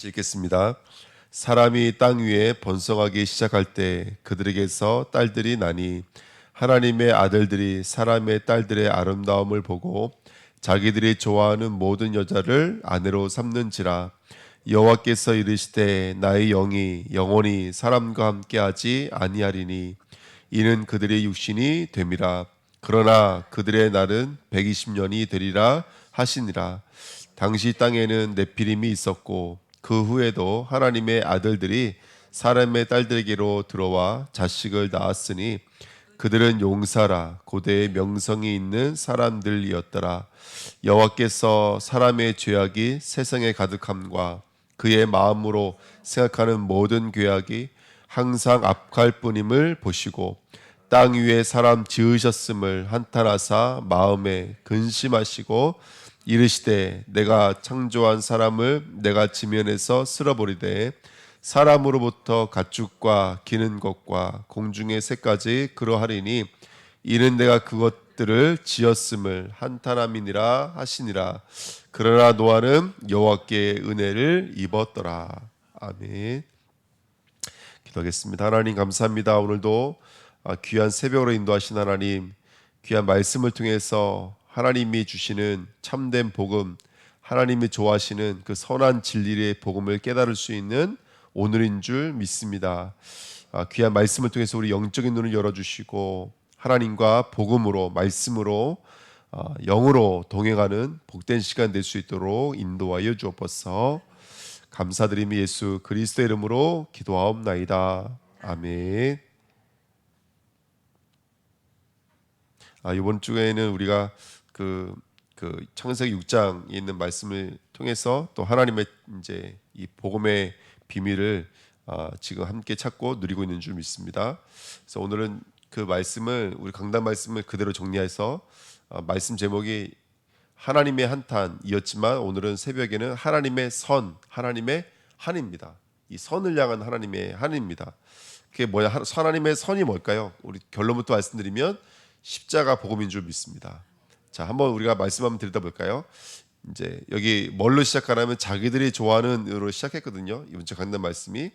같이 읽겠습니다. 사람이 땅 위에 번성하기 시작할 때 그들에게서 딸들이 나니 하나님의 아들들이 사람의 딸들의 아름다움을 보고 자기들이 좋아하는 모든 여자를 아내로 삼는지라. 여호와께서 이르시되 나의 영이 영원히 사람과 함께하지 아니하리니 이는 그들의 육신이 됨이라. 그러나 그들의 날은 120년이 되리라 하시니라. 당시 땅에는 네피림이 있었고 그 후에도 하나님의 아들들이 사람의 딸들에게로 들어와 자식을 낳았으니 그들은 용사라 고대의 명성이 있는 사람들이었더라. 여호와께서 사람의 죄악이 세상에 가득함과 그의 마음으로 생각하는 모든 죄악이 항상 악할 뿐임을 보시고 땅 위에 사람 지으셨음을 한탄하사 마음에 근심하시고 이르시되 내가 창조한 사람을 내가 지면에서 쓸어버리되 사람으로부터 가축과 기는 것과 공중의 새까지 그러하리니 이는 내가 그것들을 지었음을 한탄함이니라 하시니라. 그러나 노아는 여호와께 은혜를 입었더라. 아멘. 기도하겠습니다. 하나님 감사합니다. 오늘도 귀한 새벽으로 인도하신 하나님, 귀한 말씀을 통해서 하나님이 주시는 참된 복음, 하나님이 좋아하시는 그 선한 진리의 복음을 깨달을 수 있는 오늘인 줄 믿습니다. 귀한 말씀을 통해서 우리 영적인 눈을 열어주시고 하나님과 복음으로 말씀으로 영으로 동행하는 복된 시간 될 수 있도록 인도하여 주옵소서. 감사드리며 예수 그리스도의 이름으로 기도하옵나이다. 아멘. 이번 주에는 우리가 그 창세기 6장에 있는 말씀을 통해서 또 하나님의 이제 이 복음의 비밀을 지금 함께 찾고 누리고 있는 줄 믿습니다. 그래서 오늘은 그 말씀을 우리 강단 말씀을 그대로 정리해서 말씀 제목이 하나님의 한탄이었지만 오늘은 새벽에는 하나님의 선, 하나님의 한입니다. 이 선을 향한 하나님의 한입니다. 그게 뭐야? 하나님의 선이 뭘까요? 우리 결론부터 말씀드리면 십자가 복음인 줄 믿습니다. 자, 한번 우리가 말씀 한번 들여다볼까요? 이제 여기 뭘로 시작하냐면 자기들이 좋아하는으로 시작했거든요. 이번 주 강단 말씀이.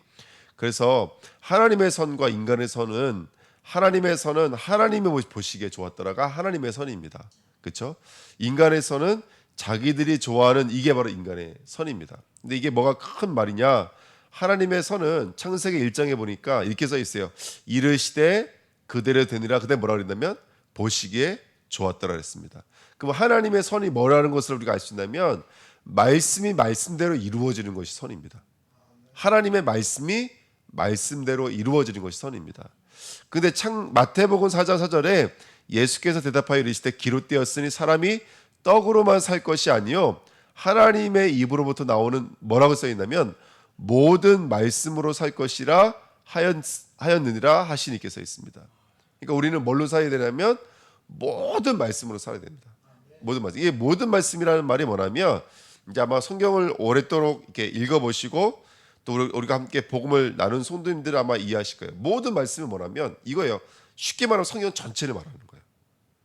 그래서 하나님의 선과 인간의 선은 하나님이 보시기에 좋았더라가 하나님의 선입니다. 그렇죠? 인간의 선은 자기들이 좋아하는 이게 바로 인간의 선입니다. 근데 이게 뭐가 큰 말이냐? 하나님의 선은 창세기 1장에 보니까 이렇게 써 있어요. 이르시되 그대로 되니라. 그때 뭐라 그랬냐면 보시기에 좋았더라 그랬습니다. 그럼 하나님의 선이 뭐라는 것을 우리가 알 수 있냐면 말씀이 말씀대로 이루어지는 것이 선입니다. 하나님의 말씀이 말씀대로 이루어지는 것이 선입니다. 근데 마태복음 4장 4절에 예수께서 대답하여 이르시되 기록되었으니 사람이 떡으로만 살 것이 아니요 하나님의 입으로부터 나오는 뭐라고 써 있냐면 모든 말씀으로 살 것이라 하였느니라 하시니께 써 있습니다. 그러니까 우리는 뭘로 살아야 되냐면 모든 말씀으로 살아야 됩니다. 모든 말씀. 이게 모든 말씀이라는 말이 뭐냐면 이제 아마 성경을 오랫도록 이렇게 읽어보시고 또 우리가 함께 복음을 나눈 성도님들 아마 이해하실 거예요. 모든 말씀이 뭐냐면 이거예요. 쉽게 말하면 성경 전체를 말하는 거예요.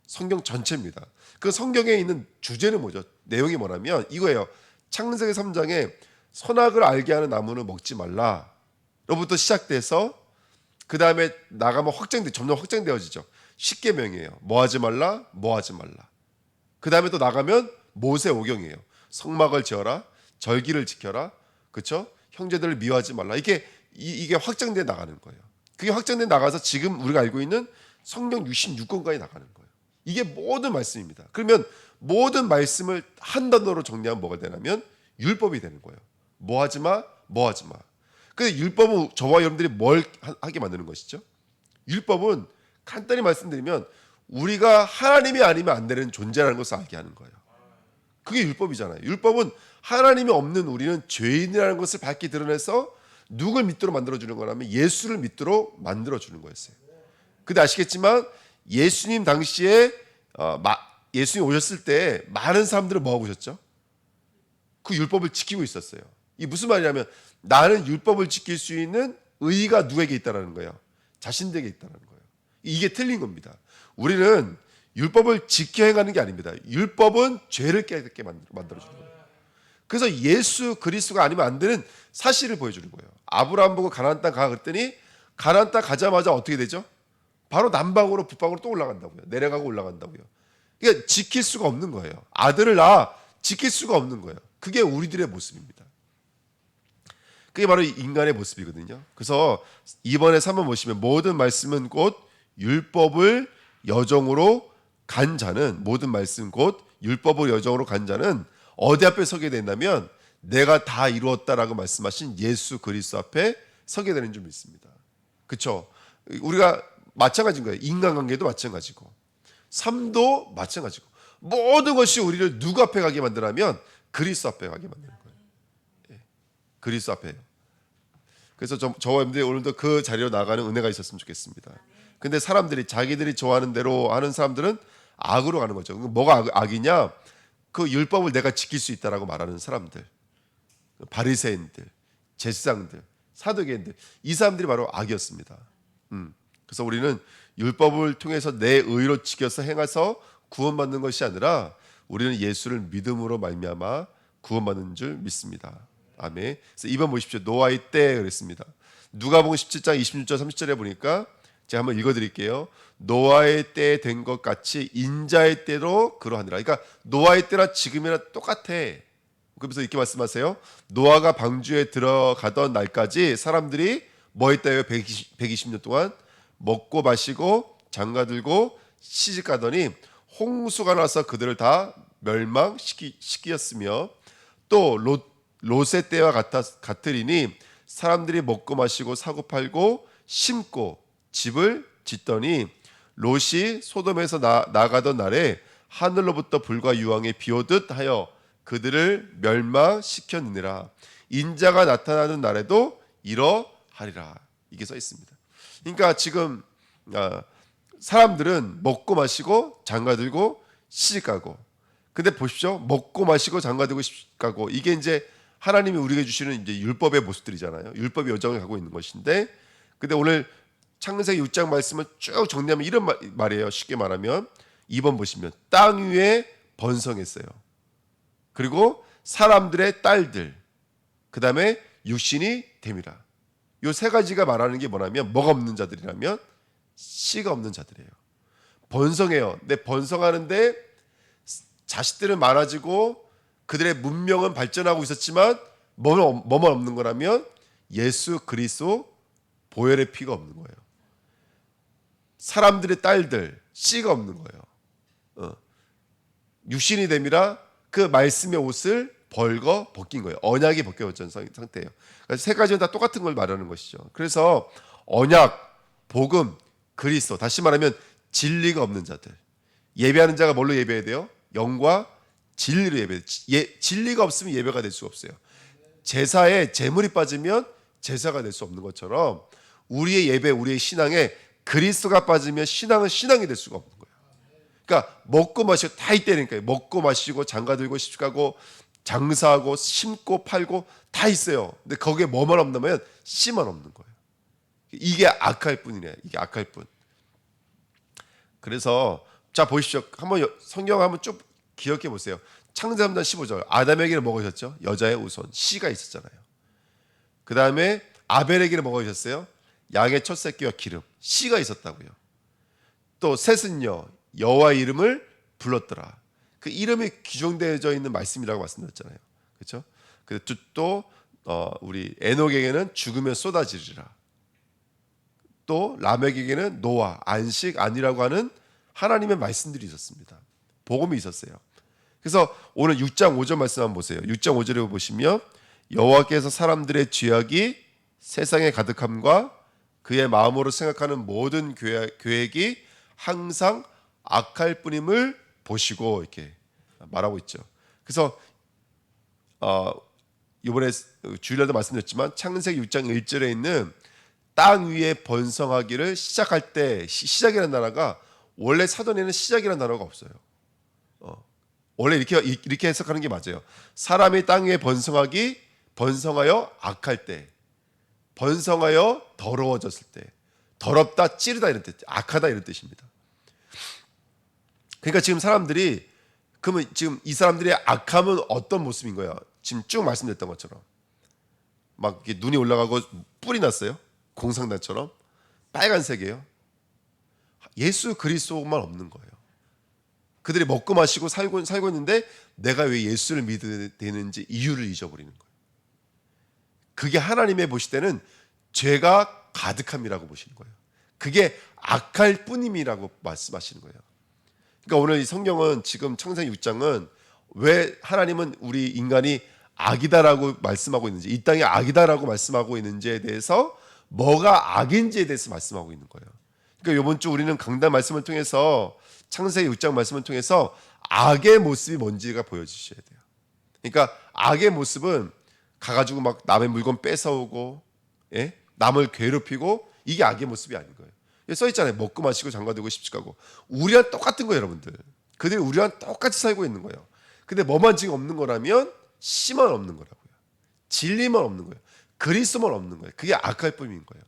성경 전체입니다. 그 성경에 있는 주제는 뭐죠? 내용이 뭐냐면 이거예요. 창세기 3장에 선악을 알게 하는 나무는 먹지 말라 로부터 시작돼서 그 다음에 나가면 점점 확장되어지죠. 십계명이에요. 뭐하지 말라, 뭐하지 말라. 그 다음에 또 나가면 모세오경이에요. 성막을 지어라, 절기를 지켜라, 그렇죠? 형제들을 미워하지 말라. 이게 확장돼 나가는 거예요. 그게 확장돼 나가서 지금 우리가 알고 있는 성경 66권까지 나가는 거예요. 이게 모든 말씀입니다. 그러면 모든 말씀을 한 단어로 정리하면 뭐가 되냐면 율법이 되는 거예요. 뭐하지 마, 뭐하지 마. 근데 율법은 저와 여러분들이 뭘 하게 만드는 것이죠? 율법은 간단히 말씀드리면 우리가 하나님이 아니면 안 되는 존재라는 것을 알게 하는 거예요. 그게 율법이잖아요. 율법은 하나님이 없는 우리는 죄인이라는 것을 밝게 드러내서 누굴 믿도록 만들어주는 거라면 예수를 믿도록 만들어주는 거였어요. 근데 아시겠지만 예수님 당시에 예수님 오셨을 때 많은 사람들을 뭐하고 오셨죠? 그 율법을 지키고 있었어요. 이게 무슨 말이냐면 나는 율법을 지킬 수 있는 의의가 누구에게 있다는 거예요? 자신들에게 있다는 거예요. 이게 틀린 겁니다. 우리는 율법을 지켜 행하는 게 아닙니다. 율법은 죄를 깨닫게 만들어주는 거예요. 그래서 예수 그리스도가 아니면 안 되는 사실을 보여주는 거예요. 아브라함 보고 가나안 땅 가 그랬더니 가나안 땅 가자마자 어떻게 되죠? 바로 남방으로 북방으로 또 올라간다고요. 내려가고 올라간다고요. 그러니까 지킬 수가 없는 거예요. 아들을 낳아 지킬 수가 없는 거예요. 그게 우리들의 모습입니다. 그게 바로 인간의 모습이거든요. 그래서 이번에 3번 보시면 모든 말씀은 곧 율법을 여정으로 간 자는 모든 말씀 곧 율법을 여정으로 간 자는 어디 앞에 서게 된다면 내가 다 이루었다라고 말씀하신 예수 그리스도 앞에 서게 되는 줄 믿습니다. 그렇죠? 우리가 마찬가지인 거예요. 인간관계도 마찬가지고 삶도 마찬가지고 모든 것이 우리를 누구 앞에 가게 만드냐면 그리스도 앞에 가게 만드는 거예요. 예, 그리스도 앞에요. 그래서 저와 여러분들이 오늘도 그 자리로 나가는 은혜가 있었으면 좋겠습니다. 근데 사람들이 자기들이 좋아하는 대로 하는 사람들은 악으로 가는 거죠. 뭐가 악이냐? 그 율법을 내가 지킬 수 있다라고 말하는 사람들, 바리새인들, 제사장들, 사두개인들, 이 사람들이 바로 악이었습니다. 그래서 우리는 율법을 통해서 내 의로 지켜서 행해서 구원받는 것이 아니라 우리는 예수를 믿음으로 말미암아 구원받는 줄 믿습니다. 아멘. 그래서 2번 보십시오. 노아의 때 그랬습니다. 누가복음 17장 26절 30절에 보니까 제가 한번 읽어드릴게요. 노아의 때 된 것 같이 인자의 때로 그러하니라. 그러니까 노아의 때나 지금이나 똑같아. 그래서 이렇게 말씀하세요. 노아가 방주에 들어가던 날까지 사람들이 뭐 했다요? 120년 동안 먹고 마시고 장가들고 시집가더니 홍수가 나서 그들을 다 멸망시키었으며 또 롯의 때와 같으리니 사람들이 먹고 마시고 사고 팔고 심고 집을 짓더니 롯이 소돔에서 나가던 날에 하늘로부터 불과 유황이 비오듯 하여 그들을 멸망시켰느니라. 인자가 나타나는 날에도 이러하리라. 이게 써 있습니다. 그러니까 지금 사람들은 먹고 마시고 장가들고 시집가고, 근데 보십시오. 먹고 마시고 장가들고 시집가고, 이게 이제 하나님이 우리에게 주시는 이제 율법의 모습들이잖아요. 율법의 여정을 가고 있는 것인데, 근데 오늘 창세기 6장 말씀을 쭉 정리하면 이런 말이에요. 쉽게 말하면 2번 보시면 땅 위에 번성했어요. 그리고 사람들의 딸들, 그 다음에 육신이 됨이라. 이 세 가지가 말하는 게 뭐냐면, 뭐가 없는 자들이라면 씨가 없는 자들이에요. 번성해요. 근데 번성하는데 자식들은 많아지고 그들의 문명은 발전하고 있었지만 뭐만 없는 거라면 예수 그리스도 보혈의 피가 없는 거예요. 사람들의 딸들, 씨가 없는 거예요. 육신이 됨이라 그 말씀의 옷을 벗긴 거예요. 언약이 벗겨진 상태예요. 그러니까 세 가지는 다 똑같은 걸 말하는 것이죠. 그래서 언약, 복음, 그리스도, 다시 말하면 진리가 없는 자들. 예배하는 자가 뭘로 예배해야 돼요? 영과 진리로 예배해야 돼요. 진리가 없으면 예배가 될 수가 없어요. 제사에 재물이 빠지면 제사가 될 수 없는 것처럼 우리의 예배, 우리의 신앙에 그리스도가 빠지면 신앙은 신앙이 될 수가 없는 거예요. 그러니까 먹고 마시고 다 있다니까요. 먹고 마시고 장가들고 시집가고 장사하고 심고 팔고 다 있어요. 근데 거기에 뭐만 없냐면 씨만 없는 거예요. 이게 악할 뿐이네. 이게 악할 뿐. 그래서 자 보십시오. 한번 성경 한번 쭉 기억해 보세요. 창세기 3장 15절. 아담에게는 뭐가 있었죠? 여자의 우선 씨가 있었잖아요. 그 다음에 아벨에게는 뭐가 있었어요? 양의 첫 새끼와 기름, 씨가 있었다고요. 또 셋은요, 여호와의 이름을 불렀더라. 그 이름이 기존되어져 있는 말씀이라고 말씀드렸잖아요. 그렇죠? 또 우리 에녹에게는 죽으면 쏟아지리라. 또 라멕에게는 노아, 안식, 안이라고 하는 하나님의 말씀들이 있었습니다. 복음이 있었어요. 그래서 오늘 6장 5절 말씀 한번 보세요. 6장 5절에 보시면 여호와께서 사람들의 죄악이 세상에 가득함과 그의 마음으로 생각하는 모든 계획이 항상 악할 뿐임을 보시고 이렇게 말하고 있죠. 그래서 이번에 주일날도 말씀드렸지만 창세기 6장 1절에 있는 땅 위에 번성하기를 시작할 때 시작이라는 단어가 원래 사전에는 시작이라는 단어가 없어요. 원래 이렇게 해석하는 게 맞아요. 사람이 땅 위에 번성하여 악할 때, 번성하여 더러워졌을 때, 더럽다, 찌르다 이런 뜻, 악하다 이런 뜻입니다. 그러니까 지금 사람들이 그러면 지금 이 사람들의 악함은 어떤 모습인 거예요? 지금 쭉 말씀드렸던 것처럼 막 이렇게 눈이 올라가고 뿔이 났어요. 공상단처럼 빨간색이에요. 예수 그리스도만 없는 거예요. 그들이 먹고 마시고 살고 있는데 내가 왜 예수를 믿어야 되는지 이유를 잊어버리는 거예요. 그게 하나님의 보실 때는 죄가 가득함이라고 보시는 거예요. 그게 악할 뿐임이라고 말씀하시는 거예요. 그러니까 오늘 이 성경은 지금 창세기 6장은 왜 하나님은 우리 인간이 악이다라고 말씀하고 있는지, 이 땅이 악이다라고 말씀하고 있는지에 대해서 뭐가 악인지에 대해서 말씀하고 있는 거예요. 그러니까 이번 주 우리는 강단 말씀을 통해서 창세기 6장 말씀을 통해서 악의 모습이 뭔지가 보여주셔야 돼요. 그러니까 악의 모습은 가가지고 막 남의 물건 뺏어오고, 예? 남을 괴롭히고, 이게 악의 모습이 아닌 거예요. 써 있잖아요. 먹고 마시고 장가들고 십시가고. 우리랑 똑같은 거예요, 여러분들. 그들이 우리랑 똑같이 살고 있는 거예요. 근데 뭐만 지금 없는 거라면 씨만 없는 거라고요. 진리만 없는 거예요. 그리스도만 없는 거예요. 그게 악할 뿐인 거예요.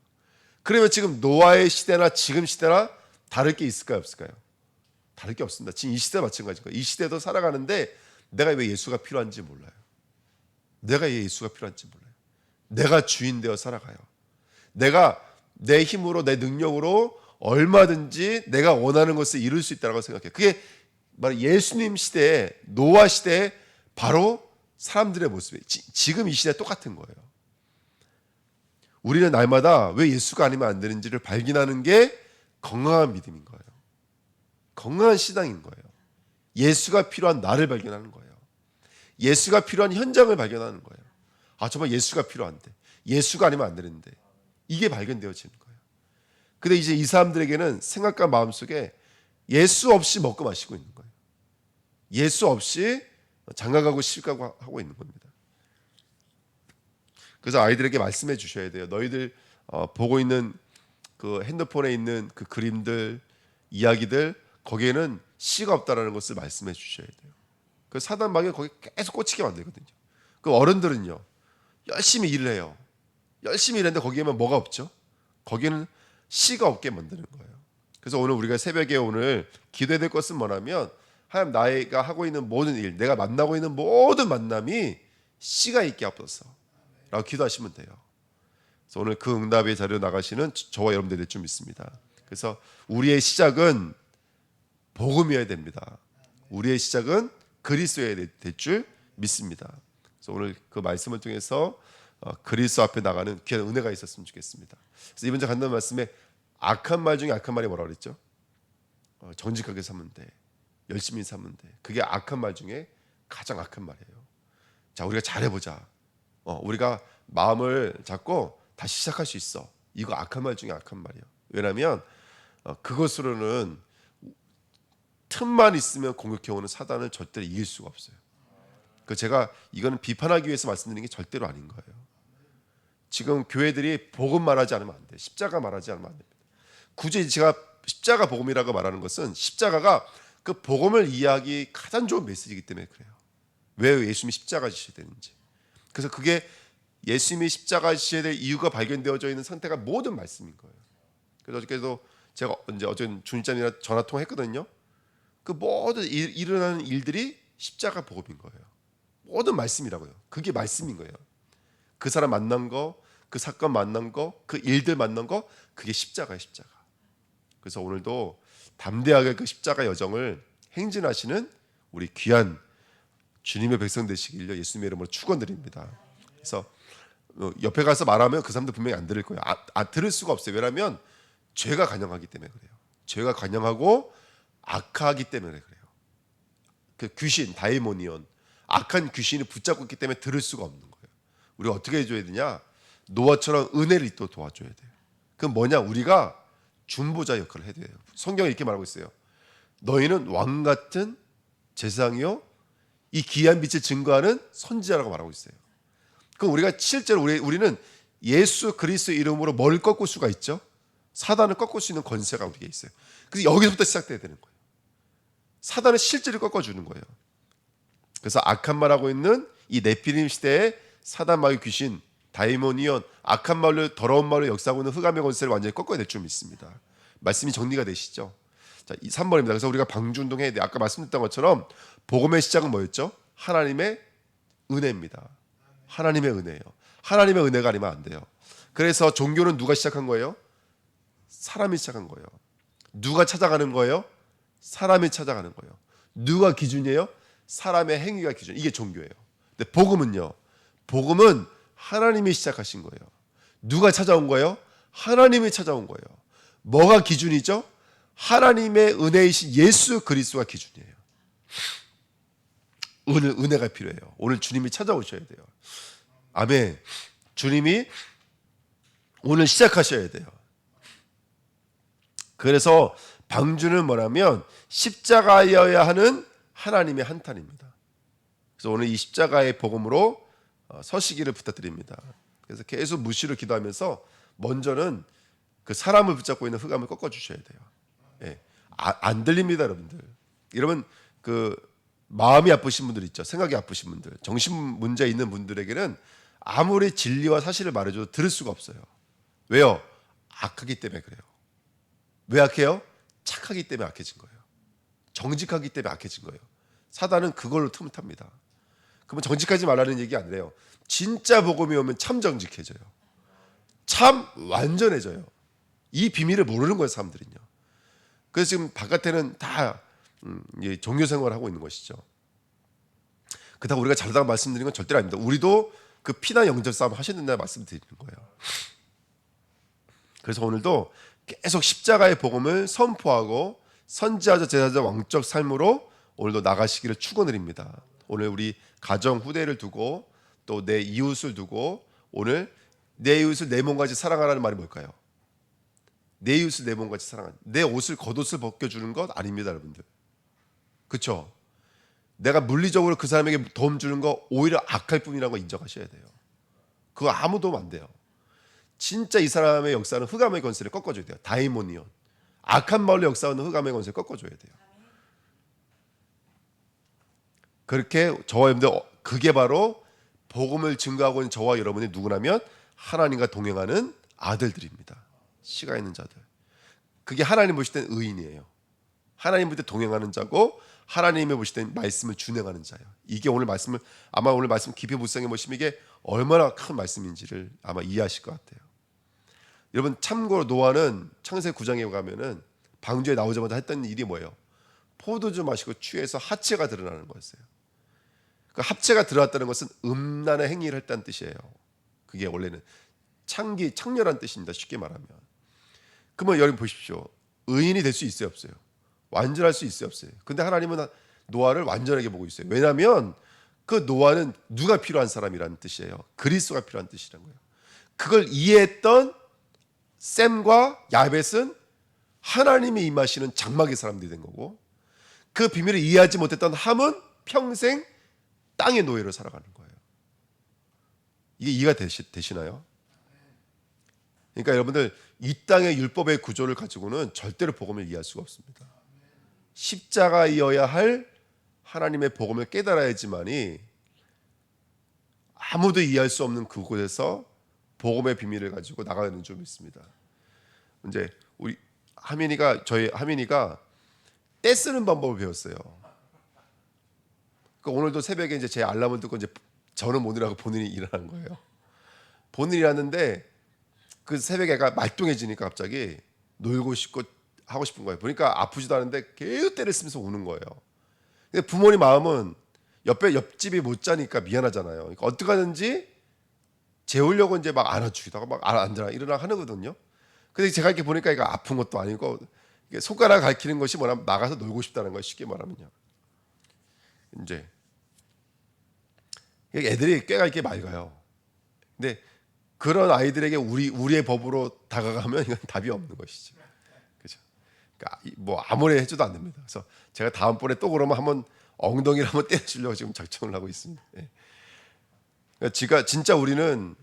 그러면 지금 노아의 시대나 지금 시대나 다를 게 있을까요, 없을까요? 다를 게 없습니다. 지금 이 시대 마찬가지인 거예요. 이 시대도 살아가는데 내가 왜 예수가 필요한지 몰라요. 내가 왜 예수가 필요한지 몰라요. 내가 주인 되어 살아가요. 내가 내 힘으로 내 능력으로 얼마든지 내가 원하는 것을 이룰 수 있다고 생각해요. 그게 바로 예수님 시대에 노아 시대에 바로 사람들의 모습이에요. 지금 이 시대 똑같은 거예요. 우리는 날마다 왜 예수가 아니면 안 되는지를 발견하는 게 건강한 믿음인 거예요. 건강한 신앙인 거예요. 예수가 필요한 나를 발견하는 거예요. 예수가 필요한 현장을 발견하는 거예요. 아, 정말 예수가 필요한데, 예수가 아니면 안 되는데, 이게 발견되어지는 거예요. 근데 이제 이 사람들에게는 생각과 마음속에 예수 없이 먹고 마시고 있는 거예요. 예수 없이 장가가고 시집가고 하고 있는 겁니다. 그래서 아이들에게 말씀해 주셔야 돼요. 너희들 보고 있는 그 핸드폰에 있는 그 그림들, 이야기들, 거기에는 씨가 없다라는 것을 말씀해 주셔야 돼요. 그 사단 마귀가 거기 계속 꽂히게 만들거든요. 그 어른들은요, 열심히 일을 해요. 열심히 일했는데 거기에만 뭐가 없죠? 거기에는 씨가 없게 만드는 거예요. 그래서 오늘 우리가 새벽에 오늘 기도해야 될 것은 뭐냐면, 하나님, 나가 하고 있는 모든 일, 내가 만나고 있는 모든 만남이 씨가 있게 하옵소서 라고 기도하시면 돼요. 그래서 오늘 그 응답의 자리로 나가시는 저와 여러분들이 될 줄 믿습니다. 그래서 우리의 시작은 복음이어야 됩니다. 우리의 시작은 그리스도여야 될 줄 믿습니다. 그래서 오늘 그 말씀을 통해서 그리스도 앞에 나가는 귀한 은혜가 있었으면 좋겠습니다. 그래서 이번 주 간단 말씀에 악한 말 중에 악한 말이 뭐라고 그랬죠? 정직하게 사면 돼, 열심히 사면 돼. 그게 악한 말 중에 가장 악한 말이에요. 자, 우리가 잘해보자. 우리가 마음을 잡고 다시 시작할 수 있어. 이거 악한 말 중에 악한 말이에요. 왜냐하면 그것으로는 틈만 있으면 공격해오는 사단을 절대로 이길 수가 없어요. 그 제가 이거는 비판하기 위해서 말씀드리는 게 절대로 아닌 거예요. 지금 교회들이 복음 말하지 않으면 안 돼. 십자가 말하지 않으면 안 됩니다. 굳이 제가 십자가 복음이라고 말하는 것은 십자가가 그 복음을 이해하기 가장 좋은 메시지이기 때문에 그래요. 왜 예수님이 십자가 지셔야 되는지. 그래서 그게 예수님이 십자가 지셔야 될 이유가 발견되어져 있는 상태가 모든 말씀인 거예요. 그래서 어저께도 제가 어제 주님장이랑 전화 통화했거든요. 그 모든 일어나는 일들이 십자가 복음인 거예요. 모든 말씀이라고요. 그게 말씀인 거예요. 그 사람 만난 거, 그 사건 만난 거, 그 일들 만난 거, 그게 십자가예요, 십자가. 그래서 오늘도 담대하게 그 십자가 여정을 행진하시는 우리 귀한 주님의 백성 되시길 예수님의 이름으로 축원드립니다. 그래서 옆에 가서 말하면 그 사람들 분명히 안 들을 거예요. 들을 수가 없어요. 왜냐하면 죄가 관영하기 때문에 그래요. 죄가 관영하고 악하기 때문에 그래요. 그 귀신, 다이모니온, 악한 귀신이 붙잡고 있기 때문에 들을 수가 없는 거예요. 우리가 어떻게 해줘야 되냐? 노아처럼 은혜를 또 도와줘야 돼요. 그럼 뭐냐? 우리가 중보자 역할을 해야 돼요. 성경이 이렇게 말하고 있어요. 너희는 왕 같은 제사장이요, 이 귀한 빛을 증거하는 선지자라고 말하고 있어요. 그럼 우리가 실제로 우리는 예수 그리스도 이름으로 뭘 꺾을 수가 있죠? 사단을 꺾을 수 있는 권세가 우리에게 있어요. 그래서 여기서부터 시작돼야 되는 거예요. 사단을 실제로 꺾어주는 거예요. 그래서 악한 말하고 있는 이 네피림 시대에 사단 마귀 귀신, 다이모니온, 악한 말로, 더러운 말로 역사하고 있는 흑암의 권세를 완전히 꺾어야 될 줄 믿습니다. 말씀이 정리가 되시죠? 자, 3번입니다. 그래서 우리가 방주운동 해야 돼요. 아까 말씀드렸던 것처럼 복음의 시작은 뭐였죠? 하나님의 은혜입니다. 하나님의 은혜예요. 하나님의 은혜가 아니면 안 돼요. 그래서 종교는 누가 시작한 거예요? 사람이 시작한 거예요. 누가 찾아가는 거예요? 사람이 찾아가는 거예요. 누가 기준이에요? 사람의 행위가 기준. 이게 종교예요. 근데 복음은요. 복음은 하나님이 시작하신 거예요. 누가 찾아온 거예요? 하나님이 찾아온 거예요. 뭐가 기준이죠? 하나님의 은혜이신 예수 그리스도가 기준이에요. 오늘 은혜가 필요해요. 오늘 주님이 찾아오셔야 돼요. 아멘. 주님이 오늘 시작하셔야 돼요. 그래서 방주는 뭐냐면 십자가여야 하는 하나님의 한탄입니다. 그래서 오늘 이 십자가의 복음으로 서시기를 부탁드립니다. 그래서 계속 무시로 기도하면서 먼저는 그 사람을 붙잡고 있는 흑암을 꺾어 주셔야 돼요. 예. 안 들립니다, 여러분들. 여러분 그 마음이 아프신 분들 있죠. 생각이 아프신 분들, 정신 문제 있는 분들에게는 아무리 진리와 사실을 말해줘도 들을 수가 없어요. 왜요? 악하기 때문에 그래요. 왜 악해요? 착하기 때문에 악해진 거예요. 정직하기 때문에 악해진 거예요. 사단은 그걸로 틈을 탑니다. 그러면 정직하지 말라는 얘기 아니래요. 진짜 복음이 오면 참 정직해져요. 참 완전해져요. 이 비밀을 모르는 거예요, 사람들은요. 그래서 지금 바깥에는 다 종교 생활을 하고 있는 것이죠. 그렇다고 우리가 잘하다고 말씀드리는 건 절대로 아닙니다. 우리도 그 피나 영절 싸움 하셔야 된다는 말씀드리는 거예요. 그래서 오늘도 계속 십자가의 복음을 선포하고 선지자자 제사자 왕적 삶으로 오늘도 나가시기를 축원드립니다. 오늘 우리 가정 후대를 두고 또 내 이웃을 두고 오늘 내 이웃을 내 몸같이 사랑하라는 말이 뭘까요? 내 이웃을 내 몸같이 사랑하는, 내 옷을 겉옷을 벗겨주는 것 아닙니다, 여러분들. 그렇죠? 내가 물리적으로 그 사람에게 도움 주는 거 오히려 악할 뿐이라고 인정하셔야 돼요. 그거 아무 도움 안 돼요. 진짜 이 사람의 역사는 흑암의 권세를 꺾어줘야 돼요. 다이모니온, 악한 마을로 역사하는 흑암의 권세를 꺾어줘야 돼요. 그렇게 저와 여러분들, 그게 바로 복음을 증거하고 있는 저와 여러분이 누구냐면 하나님과 동행하는 아들들입니다. 씨가 있는 자들. 그게 하나님 보실 때는 의인이에요. 하나님 볼 때 동행하는 자고 하나님이 보실 때는 말씀을 준행하는 자예요. 이게 오늘 말씀을 아마 오늘 말씀 깊이 묵상해 보시면 이게 얼마나 큰 말씀인지를 아마 이해하실 것 같아요. 여러분 참고로 노아는 창세기 9장에 가면은 방주에 나오자마자 했던 일이 뭐예요? 포도주 마시고 취해서 하체가 드러나는 거였어요. 그 합체가 들어왔다는 것은 음란의 행위를 했다는 뜻이에요. 그게 원래는 창렬한 뜻입니다. 쉽게 말하면. 그러면 여러분 보십시오. 의인이 될 수 있어요, 없어요? 완전할 수 있어요, 없어요? 근데 하나님은 노아를 완전하게 보고 있어요. 왜냐하면 그 노아는 누가 필요한 사람이라는 뜻이에요. 그리스도가 필요한 뜻이라는 거예요. 그걸 이해했던 셈과 야벳은 하나님이 임하시는 장막의 사람들이 된 거고, 그 비밀을 이해하지 못했던 함은 평생 땅의 노예로 살아가는 거예요. 이게 이해가 되시나요? 그러니까 여러분들 이 땅의 율법의 구조를 가지고는 절대로 복음을 이해할 수가 없습니다. 십자가이어야 할 하나님의 복음을 깨달아야지만이 아무도 이해할 수 없는 그곳에서 복음의 비밀을 가지고 나가는 좀 있습니다. 이제 우리 저희 하민이가 떼 쓰는 방법을 배웠어요. 그러니까 오늘도 새벽에 이제 제 알람을 듣고 이제 저는 못 일어나고 본인이 일어나는 거예요. 본인이 일어났는데 그 새벽에 애가 말똥해지니까 갑자기 놀고 싶고 하고 싶은 거예요. 보니까 아프지도 않은데 계속 때를 쓰면서 우는 거예요. 근데 부모님 마음은 옆집이 못 자니까 미안하잖아요. 그러니까 어떻게 하든지 재우려고 이제 막 안아주기다가 막 앉아 일어나 하거든요. 근데 제가 이렇게 보니까 이거 아픈 것도 아니고 손가락 가리키는 것이 뭐냐면 나가서 놀고 싶다는 거예요. 쉽게 말하면요. 이제 애들이 꽤가 이렇게 맑아요. 근데 그런 아이들에게 우리의 법으로 다가가면 이건 답이 없는 것이죠. 그렇죠? 그러니까 뭐 아무리 해줘도 안 됩니다. 그래서 제가 다음번에 또 그러면 한번 엉덩이를 한번 때려주려고 지금 작정을 하고 있습니다. 예. 그러니까 진짜 우리는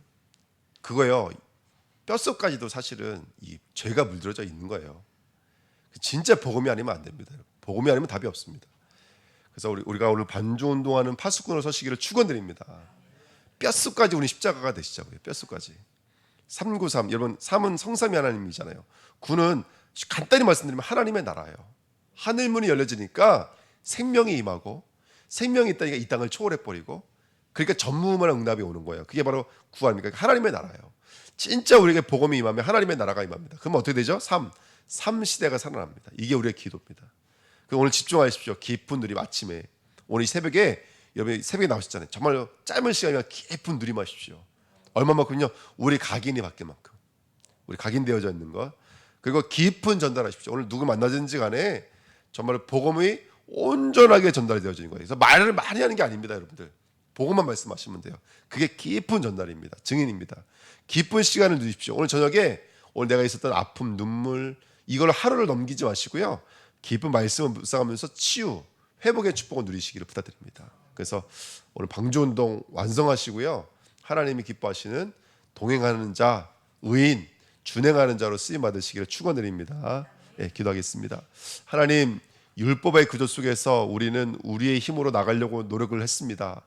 그거예요. 뼛속까지도 사실은 이 죄가 물들어져 있는 거예요. 진짜 복음이 아니면 안 됩니다. 복음이 아니면 답이 없습니다. 그래서 우리가 오늘 반주 운동하는 파수꾼으로 서시기를 축원드립니다. 뼛속까지 우리 십자가가 되시자고요. 뼛속까지. 393 여러분 3은 성삼위 하나님이잖아요. 9는 간단히 말씀드리면 하나님의 나라예요. 하늘문이 열려지니까 생명이 임하고 생명이 있다니까 이 땅을 초월해 버리고 그러니까 전무후무한 응답이 오는 거예요. 그게 바로 구원입니까? 하나님의 나라예요. 진짜 우리에게 복음이 임하면 하나님의 나라가 임합니다. 그러면 어떻게 되죠? 삶 시대가 살아납니다. 이게 우리의 기도입니다. 오늘 집중하십시오. 깊은 누림 아침에 오늘 이 새벽에 여러분 새벽에 나오셨잖아요. 정말 짧은 시간이면 깊은 누림하십시오. 얼마만큼요? 우리 각인이 바뀔 만큼 우리 각인되어져 있는 것 그리고 깊은 전달하십시오. 오늘 누구 만나든지 간에 정말 복음이 온전하게 전달되어지는 거예요. 그래서 말을 많이 하는 게 아닙니다, 여러분들. 복음만 말씀하시면 돼요. 그게 깊은 전달입니다. 증인입니다. 깊은 시간을 누리십시오. 오늘 저녁에 오늘 내가 있었던 아픔, 눈물 이걸 하루를 넘기지 마시고요. 깊은 말씀을 묵상하면서 치유, 회복의 축복을 누리시기를 부탁드립니다. 그래서 오늘 방주운동 완성하시고요. 하나님이 기뻐하시는 동행하는 자, 의인, 준행하는 자로 쓰임 받으시기를 축원드립니다. 네, 기도하겠습니다. 하나님, 율법의 구조 속에서 우리는 우리의 힘으로 나가려고 노력을 했습니다.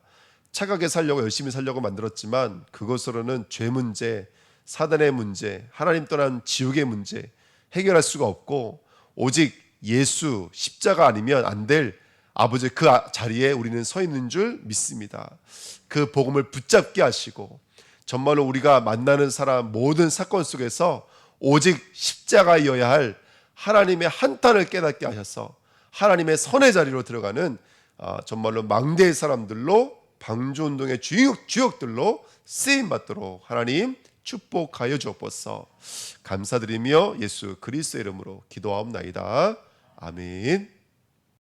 착하게 살려고 열심히 살려고 만들었지만 그것으로는 죄 문제, 사단의 문제, 하나님 떠난 지옥의 문제 해결할 수가 없고 오직 예수 십자가 아니면 안 될 아버지 그 자리에 우리는 서 있는 줄 믿습니다. 그 복음을 붙잡게 하시고 정말로 우리가 만나는 사람 모든 사건 속에서 오직 십자가이어야 할 하나님의 한탄을 깨닫게 하셔서 하나님의 선의 자리로 들어가는 정말로 망대의 사람들로 방주운동의 주역들로 쓰임받도록 하나님 축복하여 주옵소서. 감사드리며 예수 그리스도의 이름으로 기도하옵나이다. 아멘.